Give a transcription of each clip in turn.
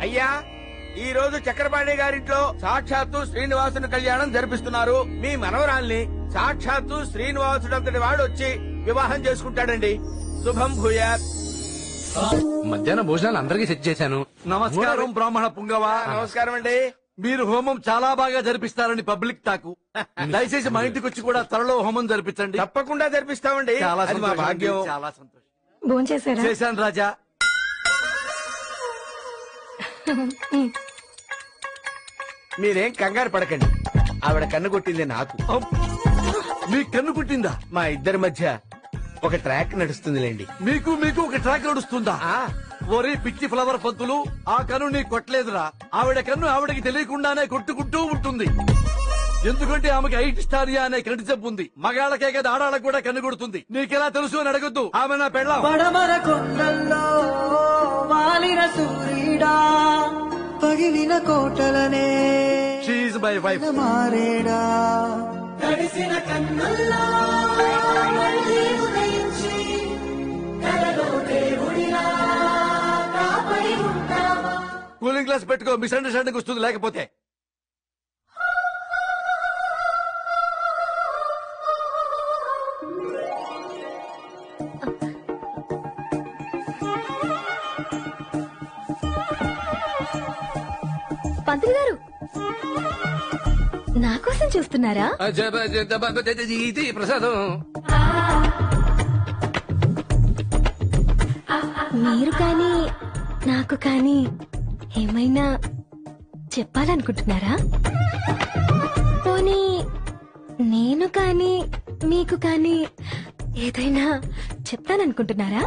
అయ్యా, ఈ రోజు చక్రపాణి గారింట్లో సాక్షాత్తు శ్రీనివాసుని కళ్యాణం జరిపిస్తున్నారు. మీ మనవరాల్ని సాక్షాత్తు శ్రీనివాసుడంతటి వాడు వచ్చి వివాహం చేసుకుంటాడండి. శుభం భూయాత్. మధ్యాహ్న భోజనాలు అందరికీ సెట్ చేశాను. నమస్కారం బ్రాహ్మణ పుంగవ. నమస్కారం అండి. మీరు హోమం చాలా బాగా జరిపిస్తారని పబ్లిక్ టాకు. దయచేసి మా ఇంటికి వచ్చి కూడా త్వరలో హోమం జరిపించండి. తప్పకుండా జరిపిస్తామండి. చాలా అది మా భాగ్యం. చాలా సంతోషం. భోంచేశారా? చేశాను రాజా. మీరేం కంగారు పడకండి. ఆవిడ కన్ను కొట్టింది నాకు. మీ కన్ను పుట్టిందా? మా ఇద్దరి మధ్య ఒక ట్రాక్ నడుస్తుందిలేండి. మీకు మీకు ఒక ట్రాక్ నడుస్తుందా? ఒరే పిచ్చి ఫ్లవర్ పంతులు, ఆ కన్ను నీ కొట్టలేదురా. ఆవిడ కన్ను ఆవిడకి తెలియకుండానే కొట్టుకుంటూ ఉంటుంది. ఎందుకంటే ఆమెకి ఐటిస్టారియా అనే కంటి జబ్బు ఉంది. మగాళ్ళకే కదా ఆడాళ్ళకు కూడా కన్ను కొడుతుంది. నీకెలా తెలుసు అని అడగొద్దు. ఆమె నా పెళ్ళాం. పడమర కొండల్లో వాలిన సూర్యుడా, పగిలిన కోటలనే షీఈ్ మై వైఫ్. మారేడా, తడిసిన కన్నుల్లో మళ్ళీ ఉదయించి కలలో దేవుడిలా కాపరి ఉంటావా. కూలింగ్ గ్లాస్ పెట్టుకో, మిస్అండర్స్టాండింగ్ వస్తుంది లేకపోతే. పంతులు గారు నా కోసం చూస్తున్నారా? ఇది ప్రసాదం. మీరు కానీ నాకు కానీ ఏమైనా చెప్పాలనుకుంటున్నారా? పోనీ నేను కానీ మీకు కానీ ఏదైనా చెప్తాననుకుంటున్నారా?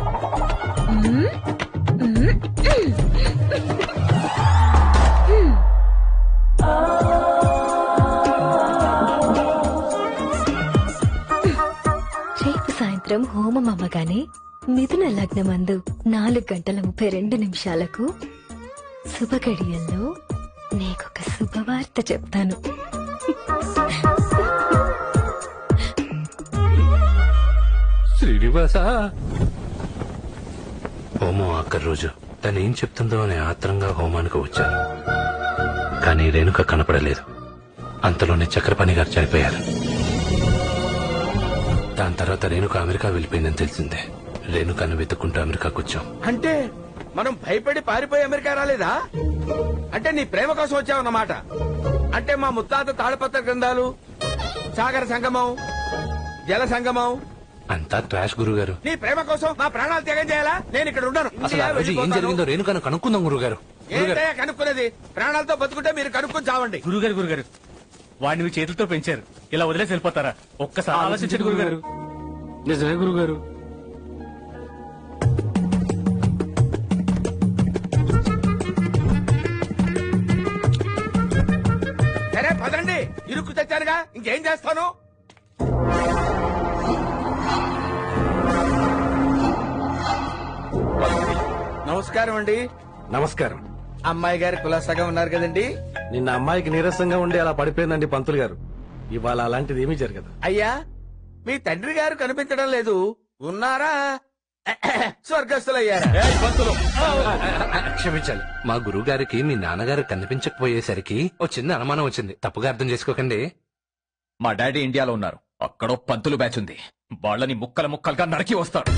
రేపు సాయంత్రం హోమం అవ్వగానే మిథున లగ్నమందు 4:32 శుభగడియల్లో నీకొక శుభవార్త చెప్తాను. శ్రీనివాస. హోమం ఆఖరి రోజు తనేం చెప్తుందో అనే ఆత్రంగా హోమానికి వచ్చాను. కానీ రేణుక కనపడలేదు. అంతలోనే చక్రపాణి గారు చనిపోయారు. దాని తర్వాత రేణుక అమెరికా వెళ్ళిపోయిందని తెలిసిందే. రేణుకను వెతుక్కుంటూ అమెరికాకు వచ్చాం. అంటే మనం భయపడి పారిపోయి అమెరికా రాలేదా? అంటే నీ ప్రేమ కోసం వచ్చావన్నమాట. అంటే మా ముత్తాత తాళపత్ర గ్రంథాలు, సాగర సంగమం, జల సంగమం అంతా ట్రాష్ గురుగారు. నీ ప్రేమ కోసం మా ప్రాణాలు త్యాగం చేయాలా? నేను ఇక్కడ ఉండను. అసలు ఆ రోజు ఏం జరిగిందో రేణుకను కనుక్కుందాం గురుగారు. ఏంటయ్యా కనుక్కునేది? ప్రాణాలతో బతుకుంటే మీరు కనుక్కొని చావండి. గురుగారు వాడిని మీ చేతులతో పెంచారు. ఇలా వదిలేసి వెళ్ళిపోతారా? ఒక్కసారి ఆలోచించండి గురుగారు. నిజమే గురుగారు. సరే పదండి. ఇరుక్కు తెచ్చారుగా, ఇంకేం చేస్తాను? నమస్కారం అండి. నమస్కారం. అమ్మాయి గారి కులాసాగా ఉన్నారు కదండి? నిన్న అమ్మాయికి నీరసంగా ఉండి అలా పడిపోయిందండి పంతులు గారు. ఇవాళ అలాంటిది ఏమీ జరగదు. అయ్యా, మీ తండ్రి గారు కనిపించడం లేదు. ఉన్నారా? స్వర్గస్థులయ్యారా? క్షమించాలి. మా గురువు గారికి మీ నాన్నగారు కనిపించకపోయేసరికి ఓ చిన్న అనుమానం వచ్చింది. తప్పుగా అర్థం చేసుకోకండి. మా డాడీ ఇండియాలో ఉన్నారు. అక్కడో పంతులు బ్యాచ్ ఉంది. వాళ్ళని ముక్కలుగా నరికి వస్తాడు.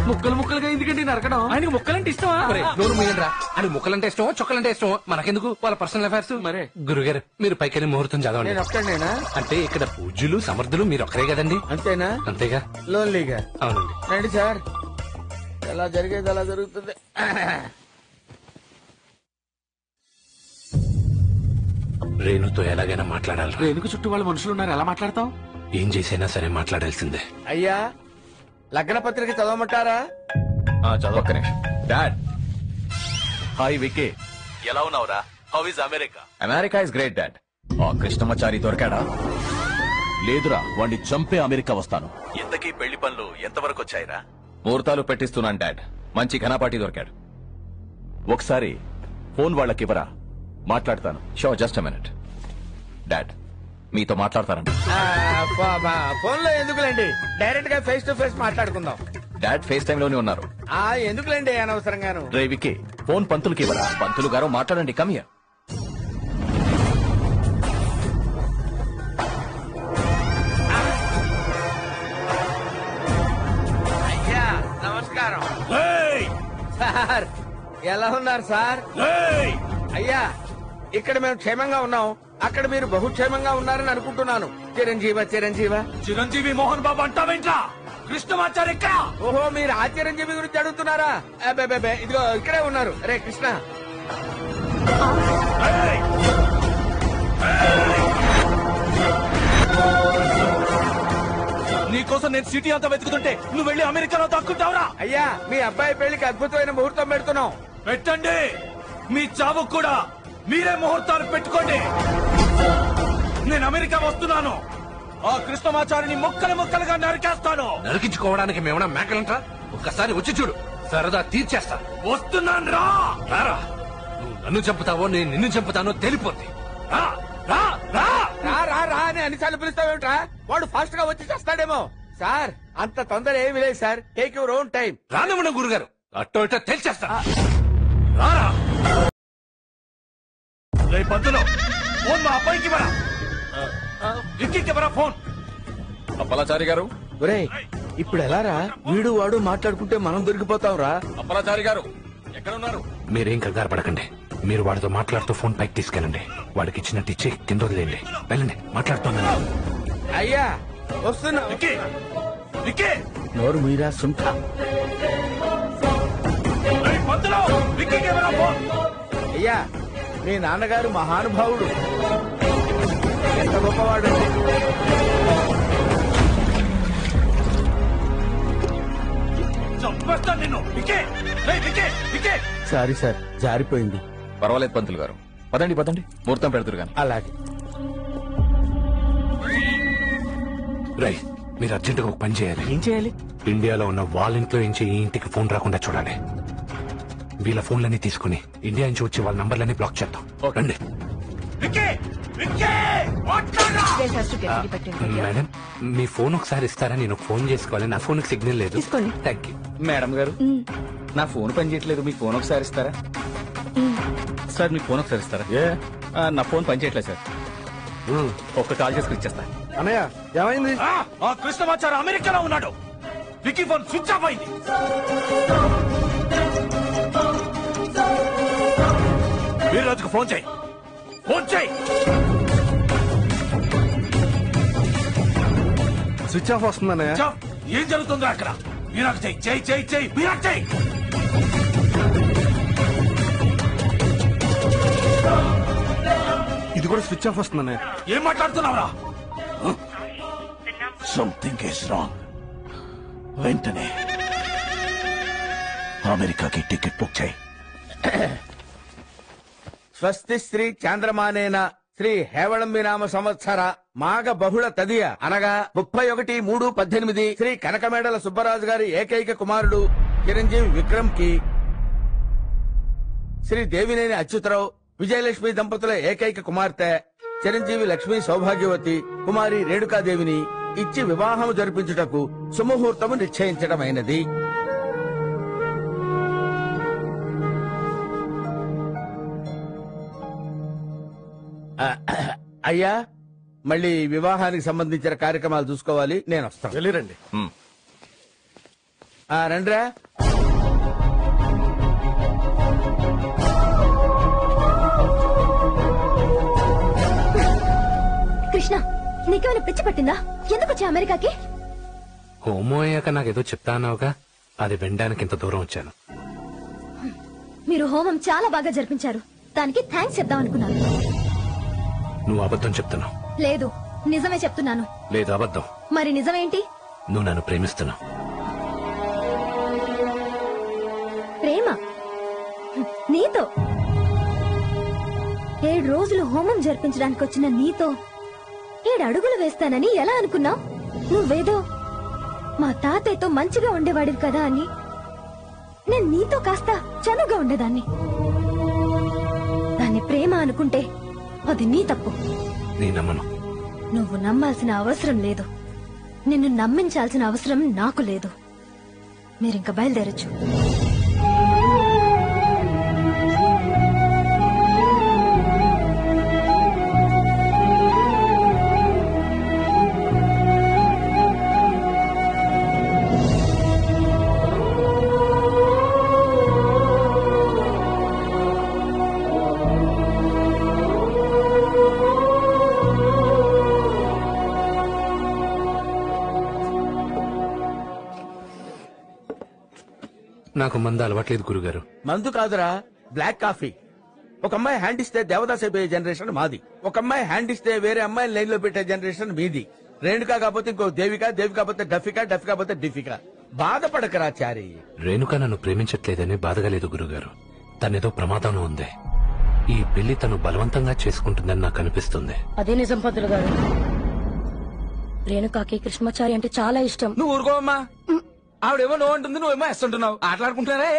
ముక్కలుగా ఎందుకండి నరకడం? ఆయనకి ముక్కలంటే ఇష్టమా? నోరు మూయండిరా. అని ముక్కలంటే ఇష్టమో చొక్కలంటే ఇష్టమో మనకెందుకు, వాళ్ళ పర్సనల్ అఫైర్స్. మరే గురుగారు, మీరు పైకెళ్ళి ముహూర్తం చదవండి. నేను ఒక్కడేనా? అంటే ఇక్కడ పూజ్యులు సమర్థులు మీరు ఒక్కరే కదండి. అంతేనా? అంతేగా. లోన్లీగా. అవునండి. రండి సార్, ఎలా జరిగేది అలా జరుగుతుంది. రేణుతో ఎలాగైనా మాట్లాడాలి. రేణుకు చుట్టూ వాళ్ళ మనుషులు ఉన్నారు, ఎలా మాట్లాడతాం? ఏం చేసైనా సరే మాట్లాడాల్సిందే. అయ్యా, లగ్న పత్రిక చదవమంటారా? చదవక్క నిమిషం. డాడ్, హాయ్ విక్కీ, ఎలా ఉన్నావురా? How is America? America is great dad. ఆ కృష్ణమాచారి దొరికాడా? లేదురా, వాణ్ణి చంపే అమెరికా వస్తాను. ఇంతకీ పెళ్లి పనులు ఎంతవరకు వచ్చాయిరా? ముహూర్తాలు పెట్టిస్తున్నాను డాడ్. మంచి ఘనపాటి దొరికాడు. ఒకసారి ఫోన్ వాళ్ళకివ్వరా, మాట్లాడతాను. Show, just a minute. Dad, మీతో మాట్లాడతారంట. ఫోన్ లో ఎందుకులేండి, డైరెక్ట్ గా ఫేస్ టు ఫేస్ మాట్లాడుకుందాం. డాడ్ ఫేస్ టైమ్ లోనే ఉన్నారు. ఎందుకులేండి అనవసరంగాను. రే విక్కీ, ఫోన్ పంతులకి ఇవ్వరా? పంతులు గారు మాట్లాడండి. కమియా. అయ్యా నమస్కారం. సార్ ఎలా ఉన్నారు సార్? అయ్యా ఇక్కడ మేము క్షేమంగా ఉన్నాం, అక్కడ మీరు బహుక్షేమంగా ఉన్నారని అనుకుంటున్నాను. చిరంజీవి మోహన్ బాబు అంటావేంట్రా? కృష్ణమాచారి ఎక్కడ? ఓహో మీరు ఆ చిరంజీవి గురించి అడుగుతున్నారా? అబ్బే ఇదిగో ఇక్కడే ఉన్నారు. రే కృష్ణ. నీకోసం నేను సిటీ అంతా వెతుకుతుంటే నువ్వు వెళ్ళి అమెరికాలో దాక్కుంటావురా? అయ్యా మీ అబ్బాయి పెళ్లికి అద్భుతమైన ముహూర్తం పెడుతున్నాం. పెట్టండి. మీ చావుకు కూడా మీరే ముహూర్తాలు పెట్టుకోండి. నేను అమెరికా వస్తున్నాను. ఆ కృష్ణమాచారిని ముక్కలు ముక్కలుగా నరికేస్తాను. నరికించుకోవడానికి మేమన్నా మేకలంటా? ఒక్కసారి వచ్చి చూడు, సరదా తీర్చేస్తా. వస్తున్నాను రా. రారా, నువ్వు నన్ను చంపుతావో నేను నిన్ను చంపుతానో తెలిపోద్ది. రా రా రా. రా రా రా అని అన్నిసార్లు పిలుస్తావేమిట్రా? వాడు ఫాస్ట్ గా వచ్చి చేస్తాడేమో. సార్ అంత తొందర ఏమీ లేదు sir. Take your own time. రానివ్వండి గురుగారు, అట్టో ఇట్టో తెలిచేస్తా. రారా. రేపు పంతులు ఫోన్ మా అబ్బాయికి ఇవ్వరా? విక్కీకి ఇవ్వరా ఫోన్? అప్పలాచారి గారు. ఒరేయ్ ఇప్పుడు ఎలా రా? వీడు వాడు మాట్లాడుకుంటే మనం దొరికిపోతాం రా. అప్పలాచారి గారు ఎక్కడ ఉన్నారు? మీరేం కంగారు పడకండి. మీరు వాడితో మాట్లాడుతూ ఫోన్ పైకి తీసుకెళ్ళండి. వాడికి ఇచ్చినట్టు ఇచ్చి కింద వదిలేండి. వెళ్ళండి, మాట్లాడుతున్నాను. అయ్యా వస్తున్నా. విక్కీ విక్కీ. నోరు మీరా సుంఠ. పంతులు విక్కీకి ఇవ్వరా ఫోన్? అయ్యా మీ నాన్నగారు మహానుభావుడు, ఎంత గొప్పవాడు. చంపేస్తాను నిన్ను. విక్కీ విక్కీ విక్కీ. సారీ సార్, జారిపోయింది. పర్వాలేదు పంతులు గారు, పదండి పదండి, ముహూర్తం పెడతారు గాని. అలాగే. రై, మీరు అర్జెంటుగా ఒక పని చేయాలి. ఏం చేయాలి? ఇండియాలో ఉన్న వాళ్ళ ఇంట్లో నుంచి ఈ ఇంటికి ఫోన్ రాకుండా చూడాలి. వీళ్ళ ఫోన్లన్నీ తీసుకుని ఇండియా నుంచి వచ్చి వాళ్ళ నంబర్లన్నీ బ్లాక్ చేద్దాం. రండి. విక్కీ విక్కీ మాట్లాడరా. మేడం మీ ఫోన్ ఒకసారి ఇస్తారా? నేను ఫోన్ చేసుకోవాలి, నా ఫోన్ సిగ్నల్ లేదు. Thank you. మేడం గారు నా ఫోన్ పనిచేయట్లేదు, మీ ఫోన్ ఒకసారి ఇస్తారా? సార్ మీ ఫోన్ ఒకసారి ఇస్తారా? నా ఫోన్ పనిచేయట్లేదు సార్, ఒక్క కాల్ చేసుకుని ఇచ్చేస్తా. అన్నయ్య ఏమైంది? ఆ కృష్ణమాచారి అమెరికాలో ఉన్నాడు. విక్కీ ఫోన్ స్విచ్ ఆఫ్ అయింది. వీర్రాజుకు ఫోన్ చేయి, ఫోన్ చేయి. స్విచ్ ఆఫ్ వస్తుందన్నయ్య. ఏం జరుగుతుందో అక్కడ? వీరాకు చెయ్యి చెయ్యి చెయ్యి చెయ్యి వీరాకు చెయ్యి. ఇది కూడా స్విచ్ ఆఫ్ వస్తుందన్నయ్య. ఏం మాట్లాడుతున్నావురా? Something is wrong. వెంటనే అమెరికాకి టికెట్ బుక్ చేయి. స్వస్తి శ్రీ చాంద్రమానేన శ్రీ హేవళంబినామ సంవత్సర మాఘ బహుళ తదియ అనగా 31/3/18 శ్రీ కనకమేడల సుబ్బరాజు గారి ఏకైక కుమారుడు చిరంజీవి విక్రమ్ కి శ్రీ దేవినేని అచ్యుతరావు విజయలక్ష్మి దంపతుల ఏకైక కుమార్తె చిరంజీవి లక్ష్మీ సౌభాగ్యవతి కుమారి రేణుకాదేవిని ఇచ్చి వివాహము జరిపించుటకు సుముహూర్తము నిశ్చయించడమైనది. అయ్యా మళ్ళీ వివాహానికి సంబంధించిన కార్యక్రమాలు చూసుకోవాలి, నేను వస్తాను. వెళ్ళిరండి. రండ్రా. కృష్ణ నీకేమైనా పిచ్చి పట్టిందా? ఎందుకు వచ్చా అమెరికాకి? హోమో అయ్యాక నాకేదో చెప్తా అన్నావుగా, అది వినడానికి ఇంత దూరం వచ్చాను. మీరు హోమం చాలా బాగా జరిపించారు, దానికి థ్యాంక్స్ చెప్దాం అనుకున్నాను. నువ్వు అబద్ధం చెప్తున్నావు. లేదు నిజమే చెప్తున్నాను. లేదు అబద్ధం. మరి నిజమేంటి? నువ్వు నన్ను ప్రేమిస్తున్నావు. ప్రేమ నీతో 7 రోజులు హోమం జరిపించడానికి వచ్చిన నీతో 7 అడుగులు వేస్తానని ఎలా అనుకున్నావు? నువ్వేదో మా తాతయ్యతో మంచిగా ఉండేవాడివి కదా అని నేను నీతో కాస్త చనువుగా ఉండేదాన్ని. దాన్ని ప్రేమ అనుకుంటే అది నీ తప్పు. నీ నమ్మను. నువ్వు నమ్మాల్సిన అవసరం లేదు, నిన్ను నమ్మించాల్సిన అవసరం నాకు లేదు. మీరింక బయలుదేరచ్చు. నాకు మంద అలవాట్లేదు గురుగారు. మందు కాదురా, బ్లాక్ కాఫీ. ఒక అమ్మాయి హ్యాండ్ ఇస్తే దేవదాస్ అయిపోయే జనరేషన్ మాది. ఒక అమ్మాయి హ్యాండ్ ఇస్తే వేరే అమ్మాయిని లైన్ లో పెట్టే జనరేషన్ మీది. రేణుకా కాకపోతే ఇంకో దేవిక, దేవి కాకపోతే డఫికా, డఫి కాకపోతే డిఫికా. బాధపడకరా చారి. రేణుక నన్ను ప్రేమించట్లేదని బాధగా లేదు గురుగారు. తనేదో ప్రమాదంలో ఉంది. ఈ పెళ్లి తను బలవంతంగా చేసుకుంటుందని నాకు అనిపిస్తుంది. అదే నిజం పంతులు గారు. రేణుకాకి కృష్ణమాచారి అంటే చాలా ఇష్టం. నువ్వు ఊరుకోవమ్మా. ఆవిడేమో నువ్వు అంటుంది, నువ్వేమో ఎస్ అంటున్నావు. ఆటలాడుకుంటున్నారా?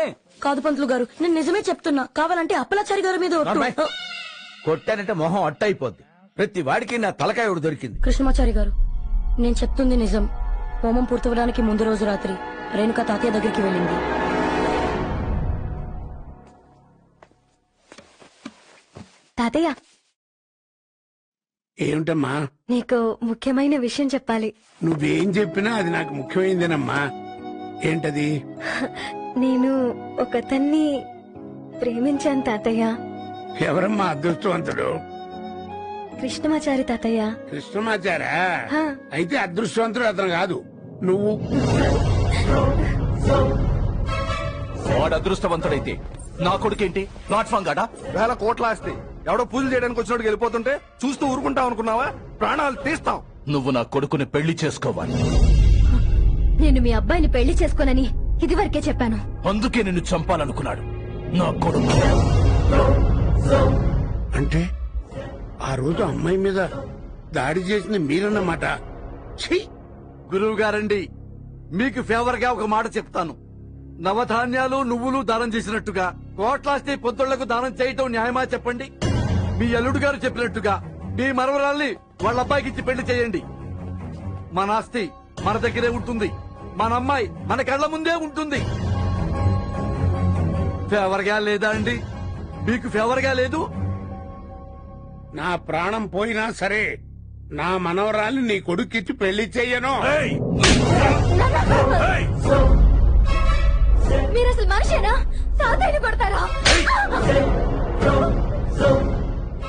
కాదు పంతులు గారు, నేను నిజమే చెప్తున్నా. కావాలంటే అప్పలాచారి గారి మీద ఒట్టు. నోర్మై. కొట్టానంటే మొహం అట్ట అయిపోద్ది. ప్రతి వాడికి నా తలకాయ ఒకటి దొరికింది. కృష్ణమాచారి గారు, నేను చెప్తుంది నిజం. హోమం పూర్తవడానికి ముందు రోజు రాత్రి రేణుక తాతయ్య దగ్గరికి వెళ్ళింది. తాతయ్య, ఏమిటమ్మా? నీకు ముఖ్యమైన విషయం చెప్పాలి. నువ్వేం చెప్పినా అది నాకు ముఖ్యమైందేనమ్మా. ఏంటది? నేను ఒకతన్ని ప్రేమించాను తాతయ్య. ఎవరమ్మా అదృష్టవంతుడు? కృష్ణమాచారి తాతయ్య. కృష్ణమాచారా? హా. అయితే అదృష్టవంతుడు అతను కాదు, నువ్వు. వాడు అదృష్టవంతుడైతే నా కొడుకేంటి ప్లాట్ఫామ్ గాడా? 1000 కోట్ల ఆస్తి ఎవడో పూజలు చేయడానికి వచ్చినోడికి వెళ్ళిపోతుంటే చూస్తూ ఊరుకుంటావు అనుకున్నావా? ప్రాణాలు తీస్తావు. నువ్వు నా కొడుకుని పెళ్లి చేసుకోవాలి. నేను మీ అబ్బాయిని పెళ్లి చేసుకోనని ఇదివరకే చెప్పాను. అందుకే నిన్ను చంపాలనుకున్నాడు నా కొడుకు. అంటే ఆ రోజు అమ్మాయి మీద దాడి చేసింది మీరన్నమాట. ఛీ! గురువు గారండి, మీకు ఫేవర్ గా ఒక మాట చెప్తాను. నవధాన్యాలు నువ్వులు దానం చేసినట్టుగా కోట్లాస్తి పొద్దుళ్లకు దానం చేయటం న్యాయమా చెప్పండి? మీ అల్లుడు గారు చెప్పినట్టుగా మీ మనవరాల్ని వాళ్ళ అబ్బాయికి ఇచ్చి పెళ్లి చేయండి. మన ఆస్తి మన దగ్గరే ఉంటుంది, మన అమ్మాయి మన కళ్ళ ముందే ఉంటుంది. ఫేవర్ గా లేదా అండి? మీకు ఫేవర్ గా లేదు? నా ప్రాణం పోయినా సరే నా మనవరాల్ని నీ కొడుక్కిచ్చి పెళ్లి చెయ్యను. మీరు అసలు మనిషేనా? తాతయ్యని కొడతారా?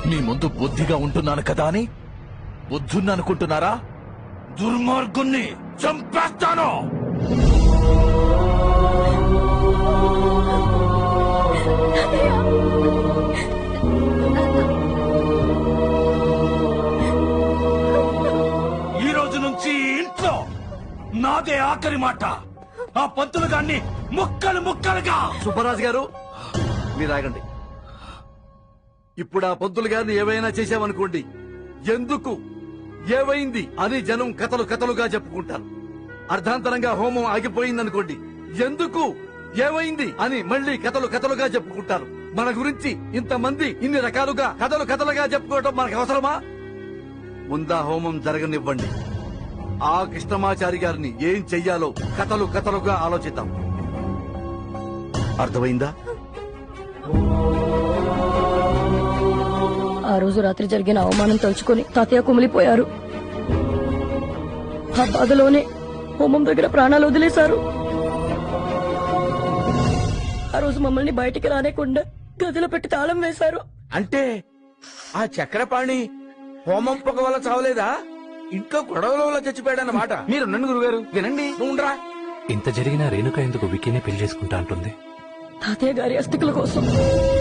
నీ ముందు బుద్ధిగా ఉంటున్నాను కదా అని బుద్ధున్ననుకుంటున్నారా? దుర్మార్గుణ్ణి చంపేస్తాను. ఈ రోజు నుంచి ఇంట్లో నాదే ఆఖరి మాట. ఆ పంతులు గాన్ని ముక్కలు ముక్కలుగా. సుబ్బరాజు గారు, మీరు ఆగండి. ఇప్పుడు ఆ పంతులు గారిని ఏవైనా చేశామనుకోండి, ఎందుకు ఏవైంది అని జనం కథలు కథలుగా చెప్పుకుంటారు. అర్ధాంతరంగా హోమం ఆగిపోయిందనుకోండి, ఎందుకు ఏవైంది అని మళ్ళీ కథలు కథలుగా చెప్పుకుంటారు. మన గురించి ఇంతమంది ఇన్ని రకాలుగా కథలు కథలుగా చెప్పుకోవడం మనకు అవసరమా? ముందా హోమం జరగనివ్వండి. ఆ కృష్ణమాచారి గారిని ఏం చెయ్యాలో కథలు కథలుగా ఆలోచిద్దాం. అర్థమైందా? ఆ రోజు రాత్రి జరిగిన అవమానం తలుచుకొని తాతయ్య కుమిలిపోయారు. ఆ బాధలోనే హోమం దగ్గర ప్రాణాలు వదిలేశారు. ఆ రోజు మమ్మల్ని బయటికి రానేకుండా గదిలో పెట్టి తాళం వేశారు. అంటే ఆ చక్రపాణి హోమం పొగ వల్ల చావలేదా? ఇంట్లో గొడవల వల్ల చచ్చిపోయాడన్నమాట. మీరు నన్ను గురుగారు వినండి. నువ్వురా. ఇంత జరిగినా రేణుక ఎందుకు విక్కీనే పెళ్లి చేసుకుంటా అంటుంది? తాతయ్య గారి అస్థికుల కోసం.